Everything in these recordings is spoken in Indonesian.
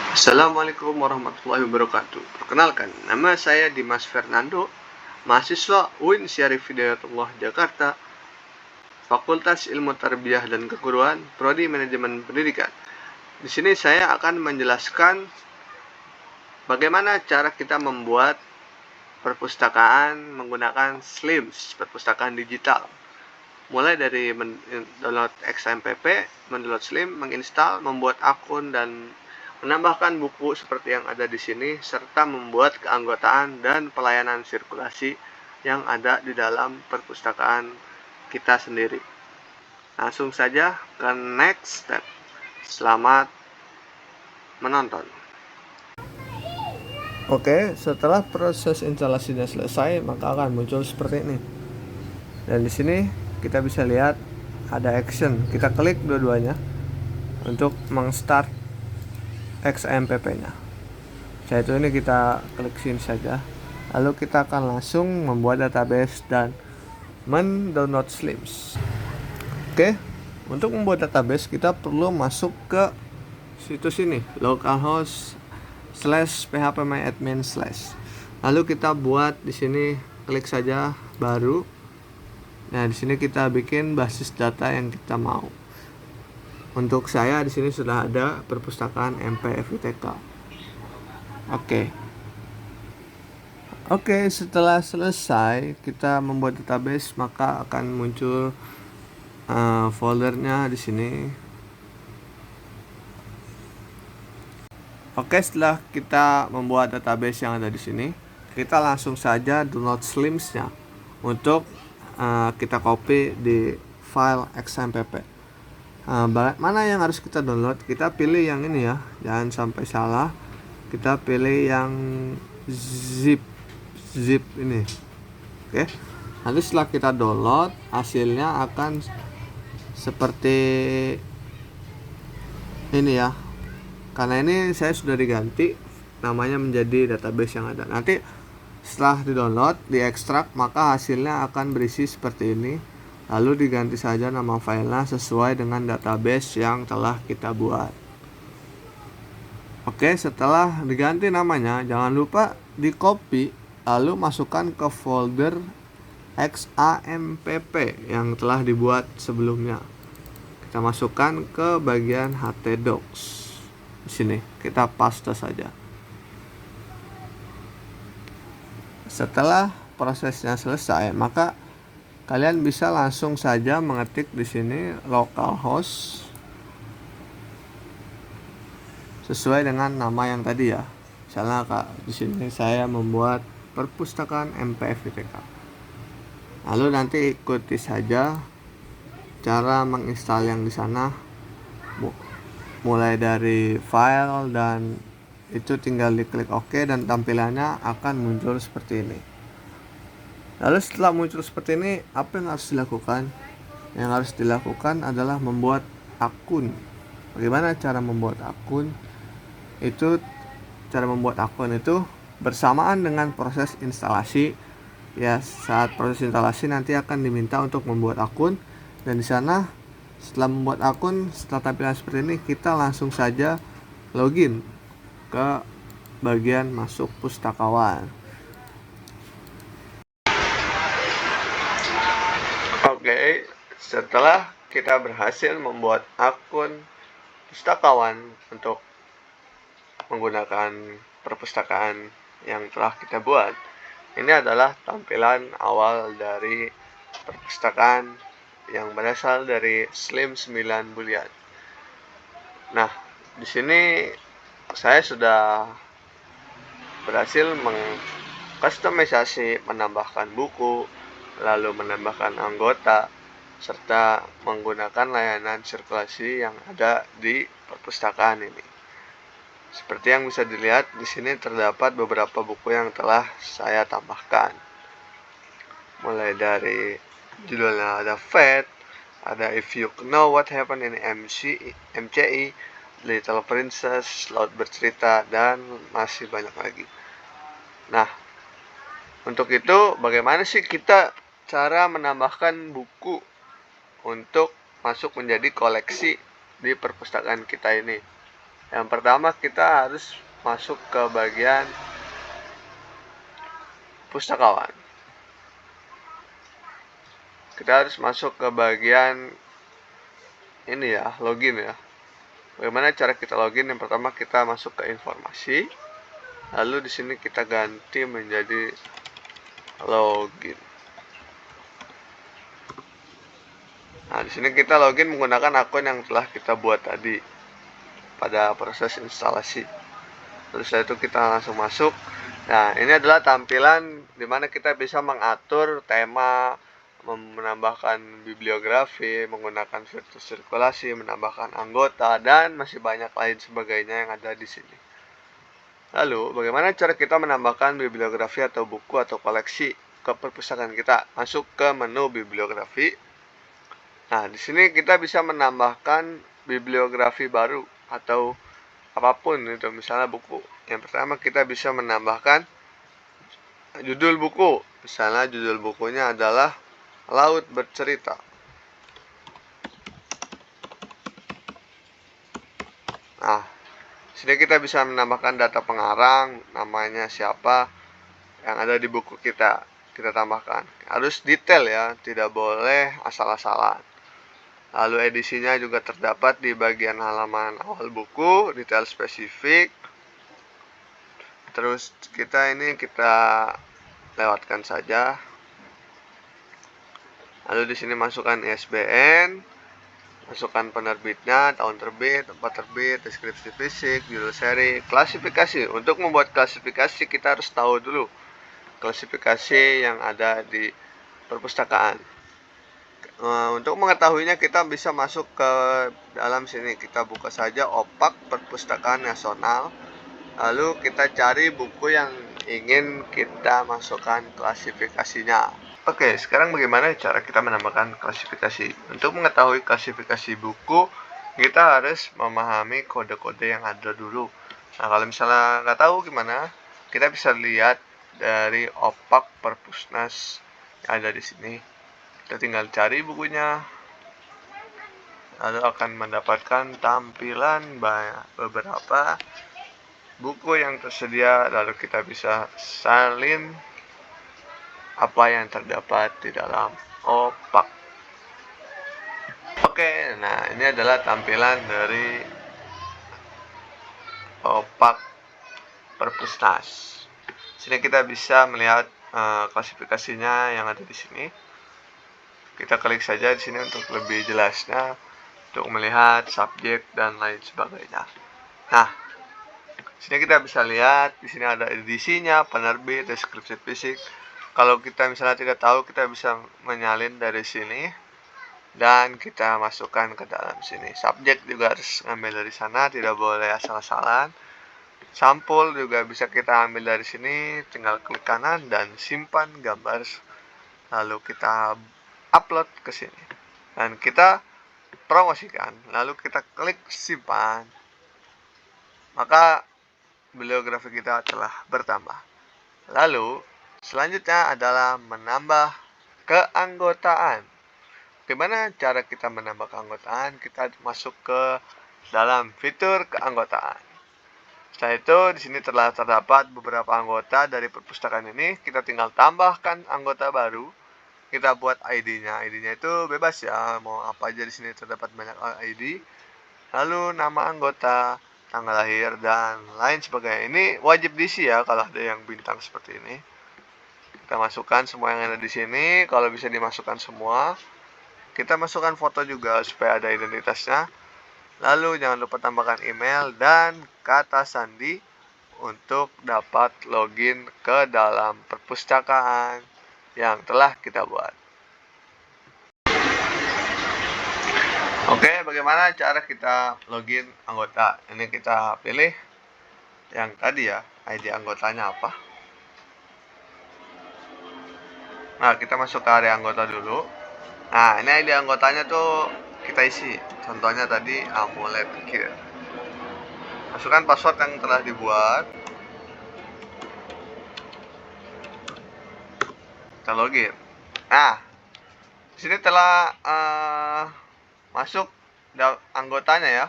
Assalamualaikum warahmatullahi wabarakatuh. Perkenalkan, nama saya Dimas Fernando, mahasiswa UIN Syarif Hidayatullah Jakarta, Fakultas Ilmu Tarbiyah dan Keguruan, Prodi Manajemen Pendidikan. Di sini saya akan menjelaskan bagaimana cara kita membuat perpustakaan menggunakan SLIMS, perpustakaan digital. Mulai dari download XMPP, mendownload SLIM, menginstal, membuat akun dan menambahkan buku seperti yang ada di sini, serta membuat keanggotaan dan pelayanan sirkulasi yang ada di dalam perpustakaan kita sendiri. Langsung saja ke next step. Selamat menonton. Oke, setelah proses instalasinya selesai, maka akan muncul seperti ini. Dan di sini kita bisa lihat ada action. Kita klik dua-duanya untuk mengstart XMPP-nya. Setelah itu ini kita klik sini saja. Lalu kita akan langsung membuat database dan mendownload SLIMS. Oke, untuk membuat database kita perlu masuk ke situs ini, localhost/phpMyAdmin/. Lalu kita buat di sini, klik saja baru. Nah, di sini kita bikin basis data yang kita mau. Untuk saya di sini sudah ada perpustakaan MPFITK. Oke, setelah selesai kita membuat database, maka akan muncul foldernya di sini. Oke, setelah kita membuat database yang ada di sini, kita langsung saja download SLIMS-nya untuk kita copy di file XMPP. Mana yang harus kita download? Kita pilih yang ini ya, jangan sampai salah. Kita pilih yang zip ini. Oke. Nanti setelah kita download, hasilnya akan seperti ini ya. Karena ini saya sudah diganti namanya menjadi database yang ada. Nanti setelah di-download, diekstrak, maka hasilnya akan berisi seperti ini. Lalu diganti saja nama filenya sesuai dengan database yang telah kita buat. Oke, setelah diganti namanya, jangan lupa di copy lalu masukkan ke folder XAMPP yang telah dibuat sebelumnya. Kita masukkan ke bagian htdocs. Di sini kita paste saja. Setelah prosesnya selesai, maka kalian bisa langsung saja mengetik di sini localhost sesuai dengan nama yang tadi ya. Misalnya di sini saya membuat perpustakaan MPFITK. Lalu nanti ikuti saja cara menginstal yang di sana, mulai dari file, dan itu tinggal diklik OK dan tampilannya akan muncul seperti ini. Lalu setelah muncul seperti ini, apa yang harus dilakukan? Yang harus dilakukan adalah membuat akun. Bagaimana cara membuat akun? Cara membuat akun itu bersamaan dengan proses instalasi. Ya, saat proses instalasi nanti akan diminta untuk membuat akun, dan di sana setelah membuat akun, setelah tampilan seperti ini, kita langsung saja login ke bagian masuk pustakawan. Oke, setelah kita berhasil membuat akun pustakawan untuk menggunakan perpustakaan yang telah kita buat, ini adalah tampilan awal dari perpustakaan yang berasal dari SLIM 9 Boolean. Nah, di sini saya sudah berhasil mengkustomisasi, menambahkan buku, lalu menambahkan anggota, serta menggunakan layanan sirkulasi yang ada di perpustakaan ini. Seperti yang bisa dilihat, di sini terdapat beberapa buku yang telah saya tambahkan. Mulai dari judulnya ada Fate, ada If You Know What Happened in MCI, Little Princess, Laut Bercerita, dan masih banyak lagi. Nah, untuk itu bagaimana sih kita cara menambahkan buku untuk masuk menjadi koleksi di perpustakaan kita ini? Yang pertama kita harus masuk ke bagian pustakawan. Kita harus masuk ke bagian ini ya, login ya. Bagaimana cara kita login? Yang pertama kita masuk ke informasi. Lalu di sini kita ganti menjadi login. Nah, di sini kita login menggunakan akun yang telah kita buat tadi pada proses instalasi. Terus setelah itu kita langsung masuk. Nah, ini adalah tampilan dimana kita bisa mengatur tema, menambahkan bibliografi, menggunakan fitur sirkulasi, menambahkan anggota, dan masih banyak lain sebagainya yang ada di sini. Lalu, bagaimana cara kita menambahkan bibliografi atau buku atau koleksi ke perpustakaan kita? Masuk ke menu bibliografi. Nah, di sini kita bisa menambahkan bibliografi baru atau apapun itu, misalnya buku. Yang pertama kita bisa menambahkan judul buku. Misalnya judul bukunya adalah Laut Bercerita. Nah, sini kita bisa menambahkan data pengarang, namanya siapa yang ada di buku kita. Kita tambahkan. Harus detail ya, tidak boleh asal-asalan. Lalu edisinya juga terdapat di bagian halaman awal buku, detail spesifik. Terus kita lewatkan saja. Lalu di sini masukkan ISBN, masukkan penerbitnya, tahun terbit, tempat terbit, deskripsi fisik, judul seri, klasifikasi. Untuk membuat klasifikasi kita harus tahu dulu klasifikasi yang ada di perpustakaan. Untuk mengetahuinya kita bisa masuk ke dalam sini. Kita buka saja OPAK Perpustakaan Nasional. Lalu kita cari buku yang ingin kita masukkan klasifikasinya. Oke, sekarang bagaimana cara kita menambahkan klasifikasi? Untuk mengetahui klasifikasi buku, kita harus memahami kode-kode yang ada dulu. Nah, kalau misalnya nggak tahu gimana, kita bisa lihat dari OPAK Perpusnas yang ada di sini. Kita tinggal cari bukunya, lalu akan mendapatkan tampilan beberapa buku yang tersedia. Lalu kita bisa salin apa yang terdapat di dalam OPAK. Oke, nah ini adalah tampilan dari OPAK Perpusnas. Sini kita bisa melihat klasifikasinya yang ada di sini. Kita klik saja di sini untuk lebih jelasnya, untuk melihat subjek dan lain sebagainya. Nah, sini kita bisa lihat di sini ada edisinya, penerbit, deskripsi fisik. Kalau kita misalnya tidak tahu, kita bisa menyalin dari sini dan kita masukkan ke dalam sini. Subjek juga harus ambil dari sana, tidak boleh asal-asalan. Sampul juga bisa kita ambil dari sini, tinggal klik kanan dan simpan gambar. Lalu kita upload ke sini dan kita promosikan, lalu kita klik simpan, maka bibliografi kita telah bertambah. Lalu selanjutnya adalah menambah keanggotaan. Bagaimana cara kita menambah keanggotaan? Kita masuk ke dalam fitur keanggotaan. Setelah itu di sini telah terdapat beberapa anggota dari perpustakaan ini. Kita tinggal tambahkan anggota baru. Kita buat ID-nya. ID-nya itu bebas ya, mau apa aja. Di sini terdapat banyak ID. Lalu nama anggota, tanggal lahir, dan lain sebagainya. Ini wajib diisi ya kalau ada yang bintang seperti ini. Kita masukkan semua yang ada di sini. Kalau bisa dimasukkan semua. Kita masukkan foto juga supaya ada identitasnya. Lalu jangan lupa tambahkan email dan kata sandi untuk dapat login ke dalam perpustakaan yang telah kita buat. Oke, bagaimana cara kita login anggota? Ini kita pilih yang tadi ya, ID anggotanya apa. Nah, kita masuk ke area anggota dulu. Nah, ini ID anggotanya tuh kita isi. Contohnya tadi Amulet Kir. Masukkan password yang telah dibuat. Kita login. Nah, di sini telah masuk anggotanya ya.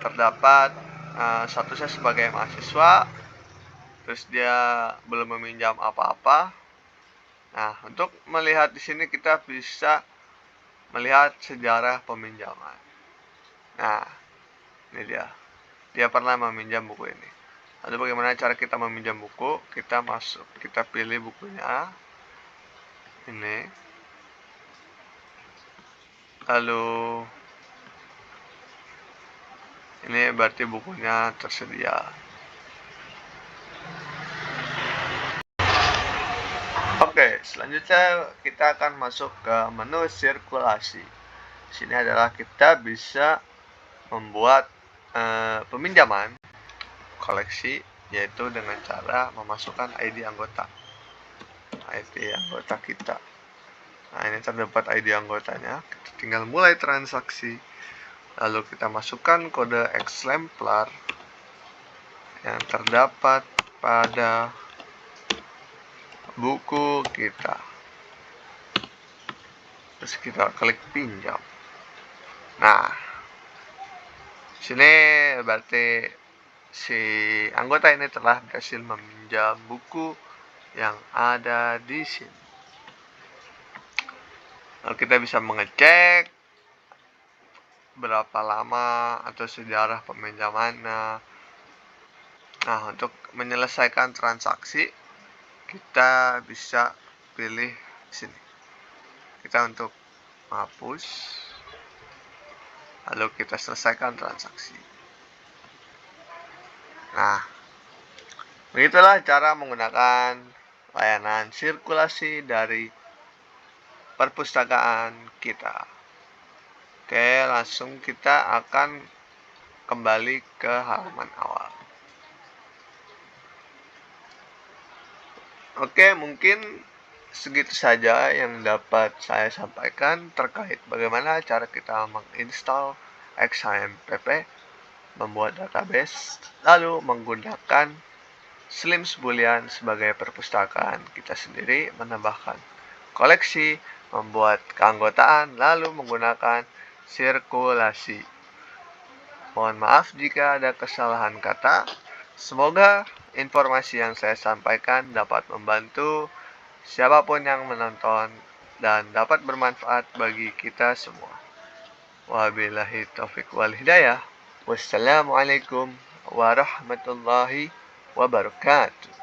terdapat statusnya sebagai mahasiswa, terus dia belum meminjam apa-apa. Nah, untuk melihat di sini kita bisa melihat sejarah peminjaman. Nah, ini dia. Dia pernah meminjam buku ini. Lalu bagaimana cara kita meminjam buku? Kita pilih bukunya. Ini. Lalu ini berarti bukunya tersedia. Oke, selanjutnya kita akan masuk ke menu sirkulasi. Sini adalah kita bisa membuat peminjaman koleksi, yaitu dengan cara memasukkan ID anggota kita. Nah, ini terdapat ID anggotanya. Kita tinggal mulai transaksi. Lalu kita masukkan kode eksemplar yang terdapat pada buku kita. Terus kita klik pinjam. Nah, sini berarti si anggota ini telah berhasil meminjam buku yang ada di sini. Lalu kita bisa mengecek berapa lama atau sejarah peminjamannya. Nah, untuk menyelesaikan transaksi kita bisa pilih sini. Kita untuk hapus. Lalu kita selesaikan transaksi. Nah, begitulah cara menggunakan layanan sirkulasi dari perpustakaan kita. Oke, langsung kita akan kembali ke halaman awal. Oke, mungkin segitu saja yang dapat saya sampaikan terkait bagaimana cara kita menginstal XAMPP, membuat database, lalu menggunakan Slims Boolean sebagai perpustakaan kita sendiri, menambahkan koleksi, membuat keanggotaan, lalu menggunakan sirkulasi. Mohon maaf jika ada kesalahan kata. Semoga informasi yang saya sampaikan dapat membantu siapapun yang menonton dan dapat bermanfaat bagi kita semua. Wabillahi taufiq wal hidayah. Wassalamualaikum warahmatullahi wabarakatuh.